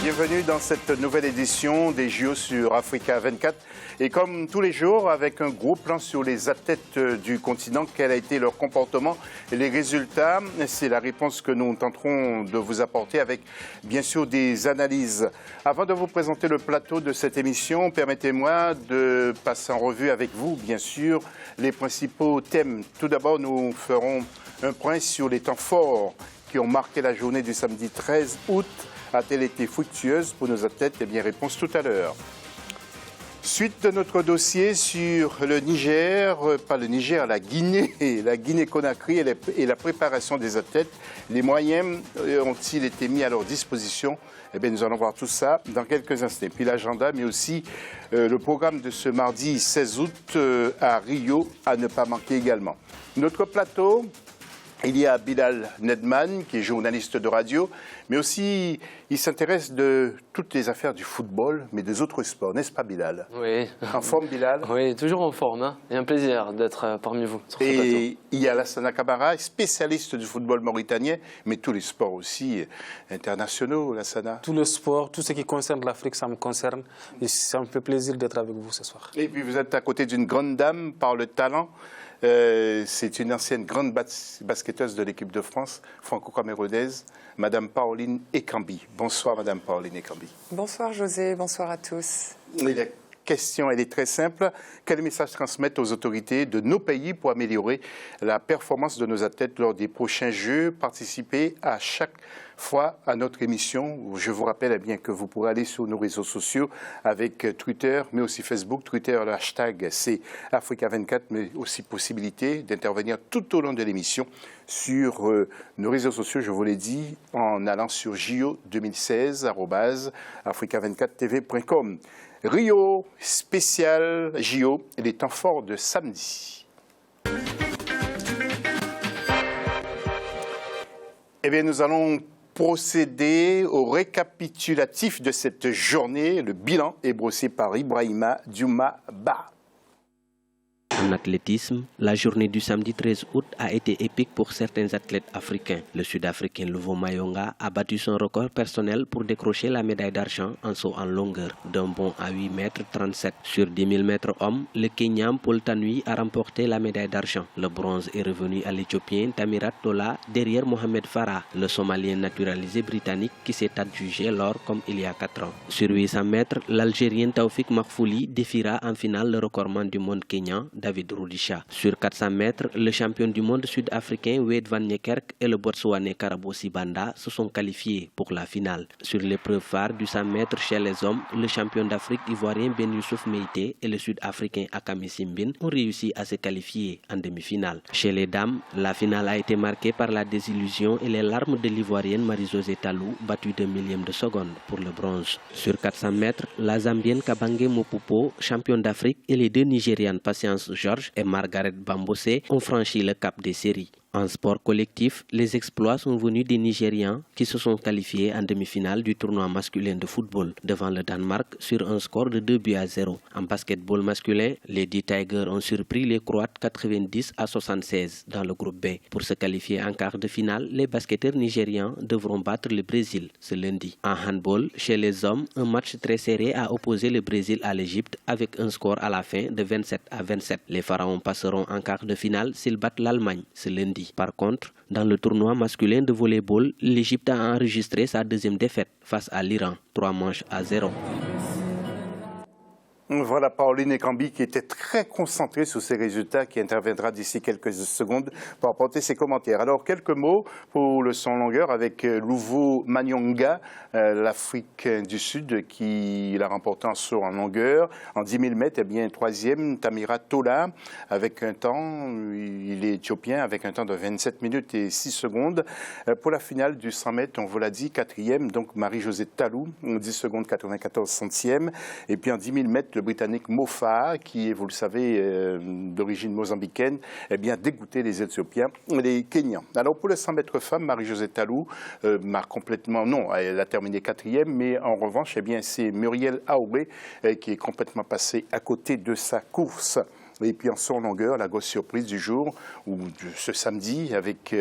Bienvenue dans cette nouvelle édition des JO sur Africa 24. Et comme tous les jours, avec un gros plan sur les athlètes du continent, quel a été leur comportement et les résultats. C'est la réponse que nous tenterons de vous apporter avec, bien sûr, des analyses. Avant de vous présenter le plateau de cette émission, permettez-moi de passer en revue avec vous, bien sûr, les principaux thèmes. Tout d'abord, nous ferons un point sur les temps forts qui ont marqué la journée du samedi 13 août. A-t-elle été fructueuse pour nos athlètes? Eh bien, réponse tout à l'heure. Suite de notre dossier sur le Niger, pas le Niger, la Guinée-Conakry et la préparation des athlètes. Les moyens ont-ils été mis à leur disposition? Eh bien, nous allons voir tout ça dans quelques instants. Puis l'agenda, mais aussi le programme de ce mardi 16 août à Rio, à ne pas manquer également. Notre plateau, il y a Bilal Nedman, qui est journaliste de radio, mais aussi il s'intéresse de toutes les affaires du football, mais des autres sports, n'est-ce pas Bilal? Oui. En forme, Bilal? Oui, toujours en forme. Hein. Et un plaisir d'être parmi vous sur ce plateau. Et il y a Lassana Camara, spécialiste du football mauritanien, mais tous les sports aussi internationaux, Lassana. Tous les sports, tout ce qui concerne l'Afrique, ça me concerne. Et ça me fait plaisir d'être avec vous ce soir. Et puis vous êtes à côté d'une grande dame par le talent. C'est une ancienne grande basketteuse de l'équipe de France, franco-camerounaise, Madame Pauline Ekambi. Bonsoir, Madame Pauline Ekambi. Bonsoir, José. Bonsoir à tous. Et la question, elle est très simple. Quel message transmettre aux autorités de nos pays pour améliorer la performance de nos athlètes lors des prochains Jeux? Participer à chaque fois à notre émission. Je vous rappelle bien que vous pourrez aller sur nos réseaux sociaux avec Twitter, mais aussi Facebook. Twitter, le hashtag, c'est Africa24, mais aussi possibilité d'intervenir tout au long de l'émission sur nos réseaux sociaux, je vous l'ai dit, en allant sur JO2016@africa24tv.com. Rio, spécial JO, les temps forts de samedi. Eh bien, nous allons procéder au récapitulatif de cette journée. Le bilan est brossé par Ibrahima Diouma Ba. En athlétisme, la journée du samedi 13 août a été épique pour certains athlètes africains. Le Sud-Africain Luvo Mayonga a battu son record personnel pour décrocher la médaille d'argent en saut en longueur d'un bond à 8 mètres 37. Sur 10 000 mètres hommes, le Kenyan Paul Tanui a remporté la médaille d'argent. Le bronze est revenu à l'Éthiopien Tamirat Tola derrière Mohamed Farah, le Somalien naturalisé britannique qui s'est adjugé l'or comme il y a 4 ans. Sur 800 mètres, l'Algérien Taoufik Mahfouli défiera en finale le recordman du monde kenyan David Rudisha. Sur 400 mètres, le champion du monde sud-africain Wade van Niekerk et le Botswanais Karabo Sibanda se sont qualifiés pour la finale. Sur l'épreuve phare du 100 mètres chez les hommes, le champion d'Afrique ivoirien Ben Youssouf Meïté et le sud-africain Akami Simbin ont réussi à se qualifier en demi-finale. Chez les dames, la finale a été marquée par la désillusion et les larmes de l'ivoirienne Marie-Josée Talou, battue de millième de seconde pour le bronze. Sur 400 mètres, la zambienne Kabange Mopupo, championne d'Afrique, et les deux nigérianes Patience Georges et Margaret Bambose ont franchi le cap des séries. En sport collectif, les exploits sont venus des Nigérians qui se sont qualifiés en demi-finale du tournoi masculin de football devant le Danemark sur un score de 2-0. En basketball masculin, les D Tigers ont surpris les Croates 90-76 dans le groupe B. Pour se qualifier en quart de finale, les basketteurs nigérians devront battre le Brésil ce lundi. En handball, chez les hommes, un match très serré a opposé le Brésil à l'Égypte avec un score à la fin de 27-27. Les Pharaons passeront en quart de finale s'ils battent l'Allemagne ce lundi. Par contre, dans le tournoi masculin de volleyball, l'Égypte a enregistré sa deuxième défaite face à l'Iran, 3-0. Voilà Pauline Ekambi qui était très concentrée sur ses résultats, qui interviendra d'ici quelques secondes pour apporter ses commentaires. Alors, quelques mots pour le son longueur avec Luvo Mayonga, l'Afrique du Sud, qui l'a remporté en saut en longueur. En 10 000 mètres, eh bien, troisième, Tamirat Tola, avec un temps, il est éthiopien, avec un temps de 27 minutes et 6 secondes. Pour la finale du 100 mètres, on vous l'a dit, quatrième, donc Marie-Josée Talou, 10 secondes 94 centièmes. Et puis en 10 000 mètres, le Britannique Mofa, qui est, vous le savez, d'origine mozambicaine, eh bien, dégoûté les Éthiopiens, les Kenyans. Alors, pour le 100 mètres femmes, Marie-Josée Talou m'a complètement, non, elle a terminé quatrième, mais en revanche, eh bien, c'est Muriel Aoubé qui est complètement passée à côté de sa course. Et puis en son longueur, la grosse surprise du jour, ou de ce samedi, avec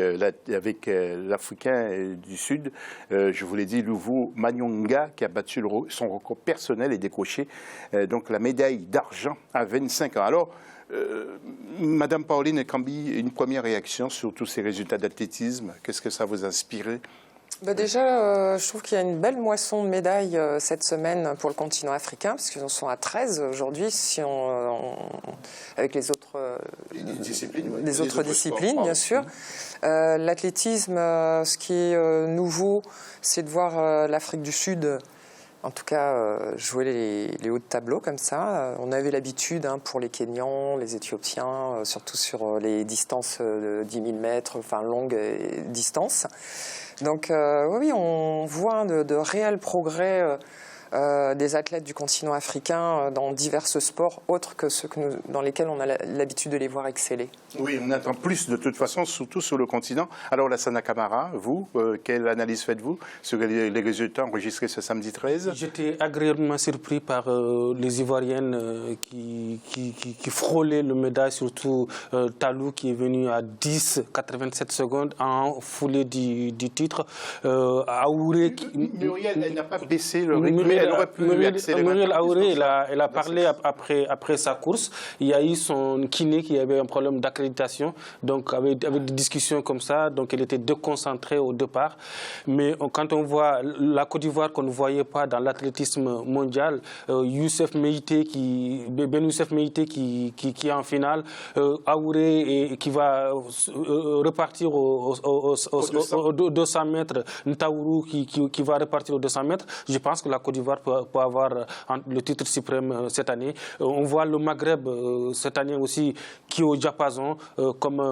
l'Africain du Sud, je vous l'ai dit, Luvu Manyonga, qui a battu son record personnel et décroché donc la médaille d'argent à 25 ans. Alors, Madame Pauline Kambi, une première réaction sur tous ces résultats d'athlétisme, qu'est-ce que ça vous a inspiré? Déjà, je trouve qu'il y a une belle moisson de médailles cette semaine pour le continent africain, parce qu'ils en sont à 13 aujourd'hui, si avec les autres disciplines, bien sûr. L'athlétisme, ce qui est nouveau, c'est de voir l'Afrique du Sud, en tout cas, jouer les hauts de tableau comme ça. On avait l'habitude pour les Kenyans, les Éthiopiens, surtout sur les distances de 10 000 mètres, enfin longues distances. Donc oui, on voit de réels progrès des athlètes du continent africain dans divers sports autres que ceux dans lesquels on a l'habitude de les voir exceller. Oui, on attend plus de toute façon, surtout sur le continent. Alors Lassana Camara, vous, quelle analyse faites-vous sur les résultats enregistrés ce samedi 13? J'étais agréablement surpris par les Ivoiriennes qui frôlaient le médaille, surtout Talou qui est venu à 10,87 secondes en foulée du titre. Aouré Muriel, elle n'a pas baissé le rythme. Elle aurait pu accélérer. Muriel Aouré, elle a parlé après sa course. Il y a eu son kiné qui avait un problème d'accréditation, donc avec des discussions comme ça, donc elle était déconcentrée au départ. Mais quand on voit la Côte d'Ivoire qu'on ne voyait pas dans l'athlétisme mondial, Ben Youssef Meïté qui est en finale, Aouré qui va repartir aux 200 mètres, Ntaourou qui va repartir aux 200 mètres, je pense que la Côte d'Ivoire peut avoir le titre suprême cette année. On voit le Maghreb cette année aussi qui est au diapason, comme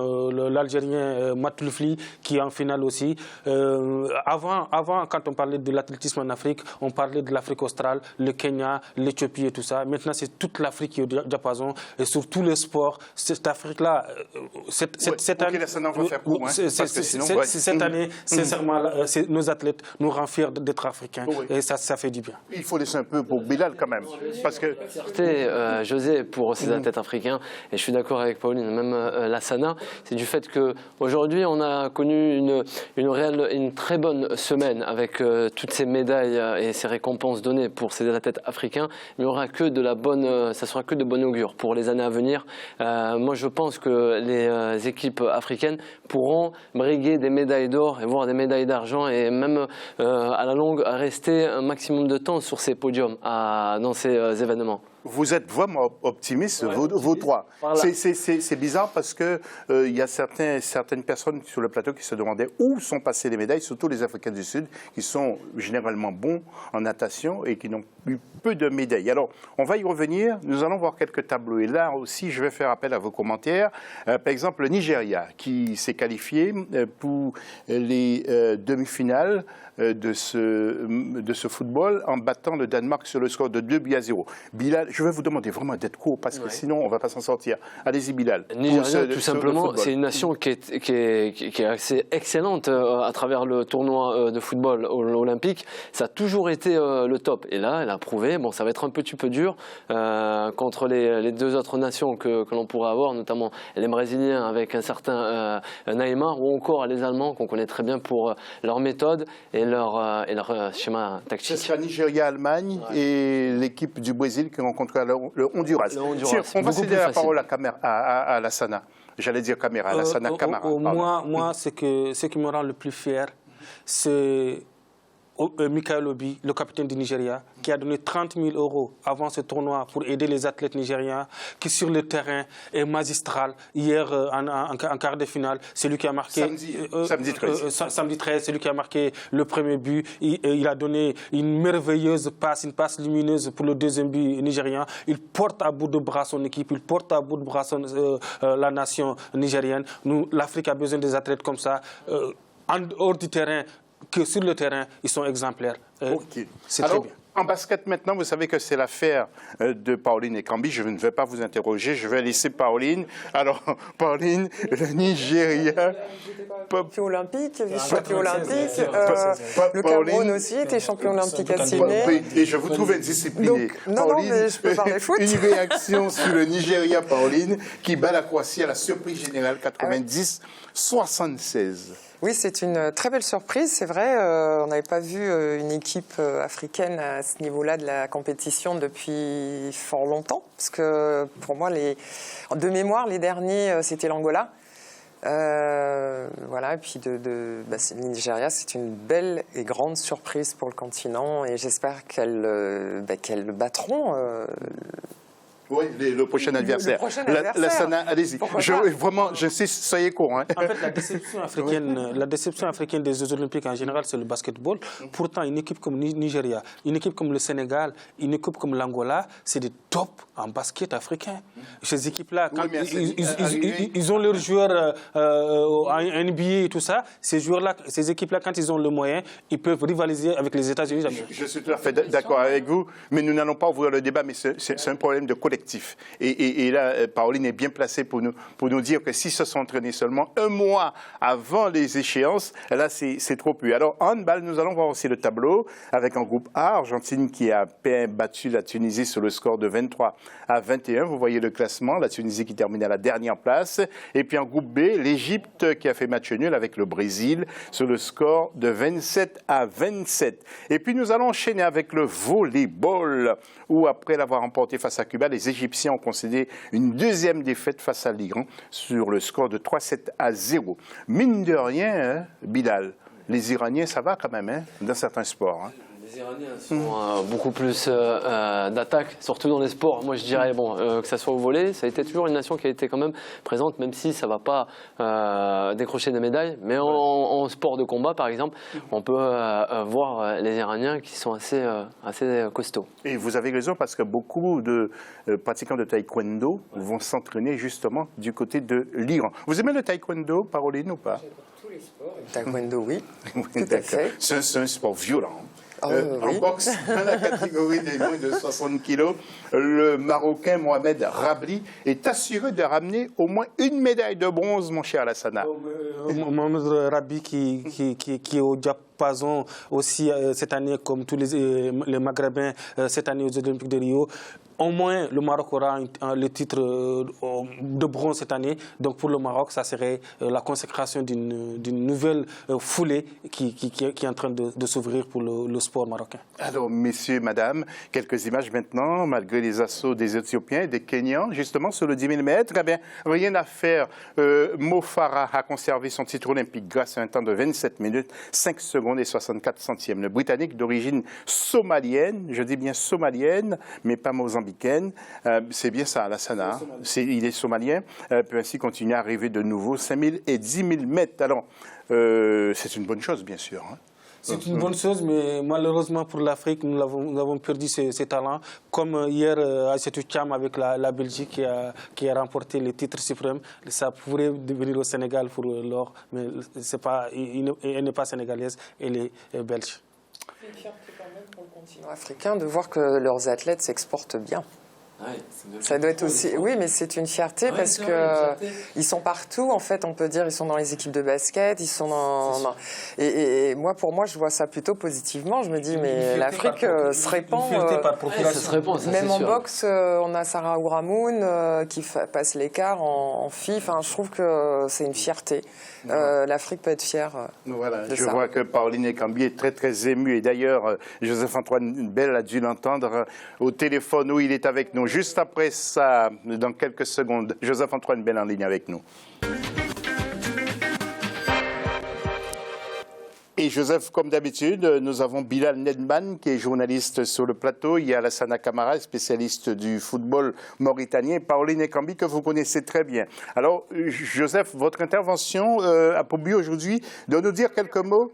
l'Algérien Matoulfli qui est en finale aussi. Avant, quand on parlait de l'athlétisme en Afrique, on parlait de l'Afrique australe, le Kenya, l'Éthiopie et tout ça. Maintenant, c'est toute l'Afrique qui est au diapason. Et sur tous les sports, cette Afrique-là, cette année, cette année, sincèrement, nos athlètes nous rendent fiers d'être africains. Et ça fait du bien. Il faut laisser un peu pour Bilal quand même. Parce que... José, pour ces athlètes africains, et je suis d'accord avec Pauline, même Lassana, c'est du fait qu'aujourd'hui, on a connu une très bonne semaine avec toutes ces médailles et ces récompenses données pour ces athlètes africains. Mais il y aura ça sera que de bon augure pour les années à venir. Moi, je pense que les équipes africaines pourront briguer des médailles d'or et voire des médailles d'argent et même à la longue rester un maximum de temps sur ces podiums dans ces événements. Vous êtes vraiment optimistes, vous trois. C'est bizarre parce que y a certaines personnes sur le plateau qui se demandaient où sont passées les médailles, surtout les Africains du Sud, qui sont généralement bons en natation et qui n'ont eu peu de médailles. Alors, on va y revenir. Nous allons voir quelques tableaux. Et là aussi, je vais faire appel à vos commentaires. Par exemple, le Nigeria, qui s'est qualifié pour les demi-finales de ce football en battant le Danemark sur le score de 2-0. Bilal, je vais vous demander vraiment d'être court parce que sinon on ne va pas s'en sortir. Allez-y Bilal. Nigeria, tout simplement, c'est une nation qui est assez excellente à travers le tournoi de football olympique. Ça a toujours été le top. Et là, elle a prouvé, bon, ça va être un petit peu dur contre les deux autres nations que l'on pourrait avoir, notamment les Brésiliens avec un certain Neymar ou encore les Allemands qu'on connaît très bien pour leur méthode et leur schéma tactique. Ce sera Nigeria-Allemagne et l'équipe du Brésil qui rencontrera le Honduras. On va céder la parole à Lassana. J'allais dire Camara, Lassana Camara. Moi, ce qui me rend le plus fier, c'est Michael Obi, le capitaine du Nigeria, qui a donné 30 000 € avant ce tournoi pour aider les athlètes nigériens, qui sur le terrain est magistral. Hier, en quart de finale, c'est lui qui a marqué... Samedi 13, c'est lui qui a marqué le premier but. Il a donné une merveilleuse passe, une passe lumineuse pour le deuxième but nigérien. Il porte à bout de bras son équipe, il porte à bout de bras la nation nigérienne. L'Afrique a besoin des athlètes comme ça, en dehors du terrain, que sur le terrain, ils sont exemplaires. Okay. C'est très bien. En basket maintenant, vous savez que c'est l'affaire de Pauline Ekambi. Je ne vais pas vous interroger, je vais laisser Pauline. Alors, Pauline, le Nigeria... Champion olympique, vice-champion olympique. Le Cameroun aussi était champion olympique à Sydney. Et je vous trouve indiscipliné. Non, mais je peux parler foot. Une réaction sur le Nigeria, Pauline, qui bat la Croatie à la surprise générale 90-76. Oui, c'est une très belle surprise, c'est vrai. On n'avait pas vu une équipe africaine à ce niveau-là de la compétition depuis fort longtemps. Parce que pour moi, de mémoire, les derniers, c'était l'Angola. Voilà, et puis le Nigeria, c'est une belle et grande surprise pour le continent. Et j'espère qu'elles battront... Oui, le prochain adversaire. La Sana, allez-y. Vraiment, j'insiste, soyez court. Hein. En fait, la déception africaine des Jeux Olympiques en général, c'est le basketball. Pourtant, une équipe comme Nigeria, une équipe comme le Sénégal, une équipe comme l'Angola, c'est des tops en basket africain. Ces équipes-là, quand ils ont leurs joueurs en NBA et tout ça, ces équipes-là, quand ils ont le moyen, ils peuvent rivaliser avec les États-Unis. Je suis tout à fait d'accord avec vous, mais nous n'allons pas ouvrir le débat, mais c'est un problème de collectif. Et là, Pauline est bien placée pour nous dire que s'ils se sont entraînés seulement un mois avant les échéances, là, c'est trop peu. Alors, en handball, nous allons voir aussi le tableau avec un groupe A, Argentine qui a battu la Tunisie sur le score de 23-21. Vous voyez le classement, la Tunisie qui termine à la dernière place. Et puis en groupe B, l'Égypte qui a fait match nul avec le Brésil sur le score de 27-27. Et puis nous allons enchaîner avec le volleyball, où après l'avoir remporté face à Cuba, les Égyptiens ont concédé une deuxième défaite face à l'Iran sur le score de 3-7-0. Mine de rien, hein, Bilal, les Iraniens, ça va quand même, hein, dans certains sports. Hein. Les Iraniens sont beaucoup plus d'attaque, surtout dans les sports. Moi, je dirais, que ça soit au volley, ça a été toujours une nation qui a été quand même présente, même si ça ne va pas décrocher des médailles. Mais en sport de combat, par exemple, on peut voir les Iraniens qui sont assez costauds. Et vous avez raison, parce que beaucoup de pratiquants de taekwondo vont s'entraîner justement du côté de l'Iran. Vous aimez le taekwondo, Pauline, ou pas? Tous les sports. Taekwondo, oui. Tout à fait. C'est un sport violent. En boxe, dans la catégorie des moins de 60 kilos, le Marocain Mohamed Rabli est assuré de ramener au moins une médaille de bronze, mon cher Alassana. Mohamed Rabli qui est au diapason aussi cette année, comme tous les Maghrébins cette année aux Jeux Olympiques de Rio. Au moins, le Maroc aura le titre de bronze cette année. Donc pour le Maroc, ça serait la consécration d'une nouvelle foulée qui est en train de s'ouvrir pour le sport marocain. Alors, messieurs, madame, quelques images maintenant, malgré les assauts des Éthiopiens et des Kenyans, justement sur le 10 000 mètres. Eh bien, rien à faire. Mo Farah a conservé son titre olympique grâce à un temps de 27 minutes, 5 secondes et 64 centièmes. Le Britannique d'origine somalienne, je dis bien somalienne, mais pas mozambicaine, c'est bien ça, Alassana, il est somalien, peut ainsi continuer à rêver de nouveau 5 000 et 10 000 mètres. Alors, c'est une bonne chose, bien sûr. Hein. C'est une bonne chose, mais malheureusement pour l'Afrique, nous avons perdu ces talents. Comme hier à Cham avec la Belgique qui a remporté le titre suprême. Ça pourrait devenir au Sénégal pour l'or, mais elle n'est pas sénégalaise, elle est belge. C'est une fierté quand même pour le continent africain de voir que leurs athlètes s'exportent bien. Ouais, ça doit être aussi, oui, mais c'est une fierté parce que ils sont partout. En fait, on peut dire ils sont dans les équipes de basket, ils sont et moi, pour moi, je vois ça plutôt positivement. Je me dis, mais l'Afrique se répand. Même en boxe, on a Sarah Ouramoun qui passe l'écart en filles. Enfin, je trouve que c'est une fierté. L'Afrique peut être fière. Voilà, je vois que Pauline Ekambi est très très émue et d'ailleurs, Joseph-Antoine Bell a dû l'entendre au téléphone où il est avec nous. Juste après ça, dans quelques secondes, Joseph-Antoine Bell en ligne avec nous. Et Joseph, comme d'habitude, nous avons Bilal Nedman qui est journaliste sur le plateau. Il y a Alassana Camara, spécialiste du football mauritanien, et Pauline Ekambi que vous connaissez très bien. Alors, Joseph, votre intervention a pour but aujourd'hui de nous dire quelques mots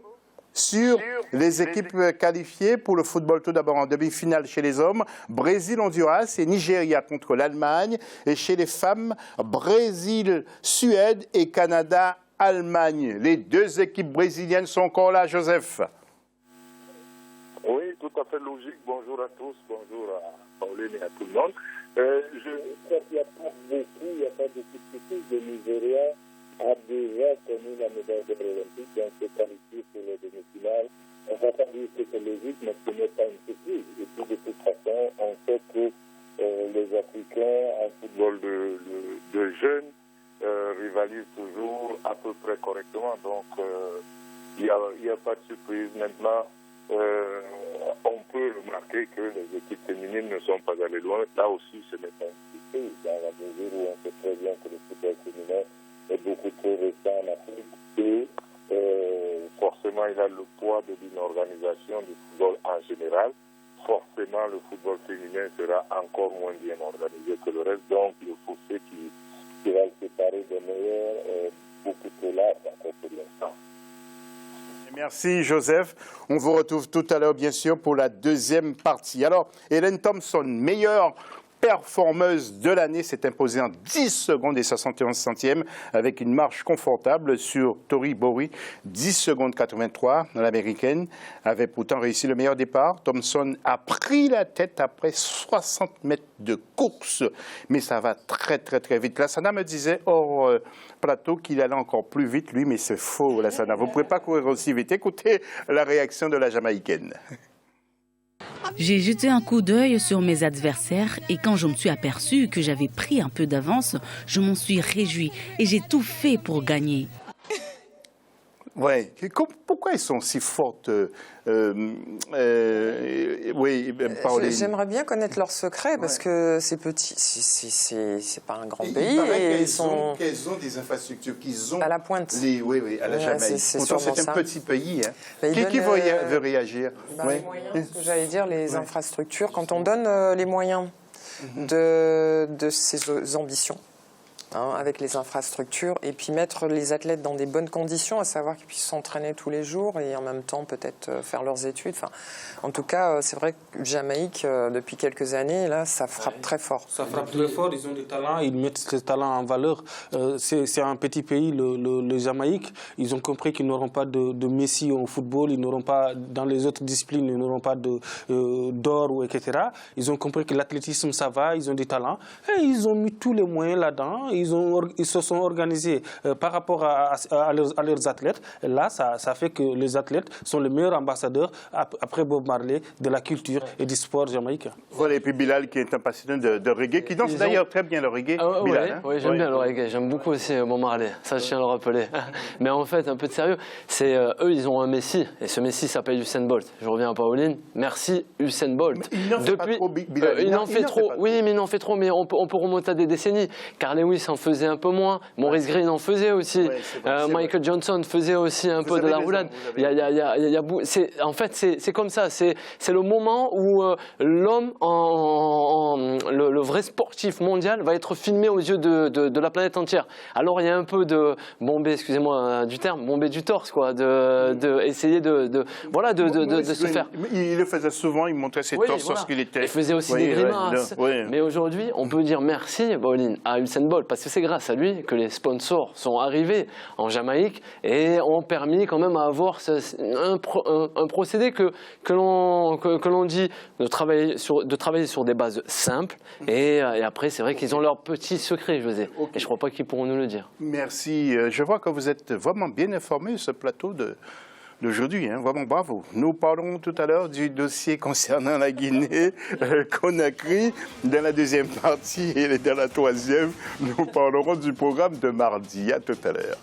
sur les équipes qualifiées pour le football. Tout d'abord en demi-finale chez les hommes, Brésil-Honduras et Nigeria contre l'Allemagne. Et chez les femmes, Brésil-Suède et Canada-Allemagne. Les deux équipes brésiliennes sont encore là, Joseph. Oui, tout à fait logique. Bonjour à tous, bonjour à Pauline et à tout le monde. Je crois qu'il n'y a pas beaucoup de surprises. Le Nigeria a déjà connu la médaille d'or olympique, donc c'est qualifié pour les demi-finales. On ne va pas dire que c'est logique, mais ce n'est pas une surprise. Et puis de toute façon, on sait que les Africains en football de jeunes rivalisent toujours à peu près correctement. Donc il n'y a pas de surprise. Maintenant, on peut remarquer que les équipes féminines ne sont pas allées loin. Là aussi, ce n'est pas une surprise, dans la mesure où on sait très bien que le football féminin est beaucoup trop récent en Afrique et forcément il a le poids de l'inorganisation du football en général. Forcément le football féminin sera encore moins bien organisé que le reste, donc le fossé qui va le séparer des meilleurs est beaucoup trop large encore pour l'instant. Merci Joseph. On vous retrouve tout à l'heure bien sûr pour la deuxième partie. Alors Ellen Thompson, meilleure performeuse de l'année, s'est imposée en 10 secondes et 71 centièmes avec une marche confortable sur Tori Bori. 10 secondes 83. L'américaine avait pourtant réussi le meilleur départ. Thompson a pris la tête après 60 mètres de course, mais ça va très très très vite. Lassana me disait hors plateau qu'il allait encore plus vite, lui, mais c'est faux, Lassana. Vous ne pouvez pas courir aussi vite. Écoutez la réaction de la Jamaïcaine. J'ai jeté un coup d'œil sur mes adversaires et quand je me suis aperçue que j'avais pris un peu d'avance, je m'en suis réjouie et j'ai tout fait pour gagner. Oui. Pourquoi ils sont si fortes oui, Pauline. J'aimerais bien connaître leur secret parce que c'est petit, c'est pas un grand pays. Qu'elles ont des infrastructures, qu'ils ont à la pointe. Oui, à la Jamaïque. Pourtant, c'est un petit pays. Hein. Qui veut réagir? Les moyens, ce que j'allais dire, les infrastructures. Quand on donne les moyens de ses ambitions, avec les infrastructures, et puis mettre les athlètes dans des bonnes conditions, à savoir qu'ils puissent s'entraîner tous les jours et en même temps peut-être faire leurs études. Enfin, en tout cas, c'est vrai que Jamaïque, depuis quelques années, là, ça frappe très fort. Ça frappe très fort, ils ont des talents, ils mettent ces talents en valeur. C'est un petit pays, le Jamaïque. Ils ont compris qu'ils n'auront pas de Messi au football, ils n'auront pas, dans les autres disciplines, ils n'auront pas d'or, etc. Ils ont compris que l'athlétisme, ça va, ils ont des talents. Et ils ont mis tous les moyens là-dedans. Ils se sont organisés par rapport à leurs athlètes. Et là, ça fait que les athlètes sont les meilleurs ambassadeurs, après Bob Marley, de la culture et du sport jamaïcain. Voilà, et puis Bilal, qui est un passionné de reggae, qui danse d'ailleurs très bien le reggae. Bilal, oui, j'aime bien le reggae. J'aime beaucoup aussi Bob Marley. Ça, je tiens à le rappeler. Mais en fait, un peu de sérieux, c'est eux, ils ont un Messi. Et ce Messi s'appelle Usain Bolt. Je reviens à Pauline. Merci, Usain Bolt. Mais il n'en fait pas trop, Bilal. Il en fait trop. Oui, mais il en fait trop. Mais on peut remonter à des décennies. Carl Lewis en faisait un peu moins. Maurice Green en faisait aussi. Michael Johnson faisait aussi un peu de la roulade. En fait, c'est comme ça. C'est le moment où l'homme, le vrai sportif mondial, va être filmé aux yeux de la planète entière. Alors, il y a un peu de bombé, excusez-moi du terme, bombé du torse, quoi, essayer de se faire. Il le faisait souvent, il montrait ses torses lorsqu'il était. Il faisait aussi des grimaces. Mais aujourd'hui, on peut dire merci, Pauline, à Usain Bolt, parce que c'est grâce à lui que les sponsors sont arrivés en Jamaïque et ont permis quand même à avoir un procédé que l'on dit de travailler sur des bases simples. Et après, c'est vrai qu'ils ont leur petit secret, José. Okay. Et je ne crois pas qu'ils pourront nous le dire. Merci. Je vois que vous êtes vraiment bien informé sur ce plateau d'aujourd'hui, vraiment bravo. Nous parlerons tout à l'heure du dossier concernant la Guinée-Conakry. Dans la deuxième partie et dans la troisième, nous parlerons du programme de mardi. À tout à l'heure.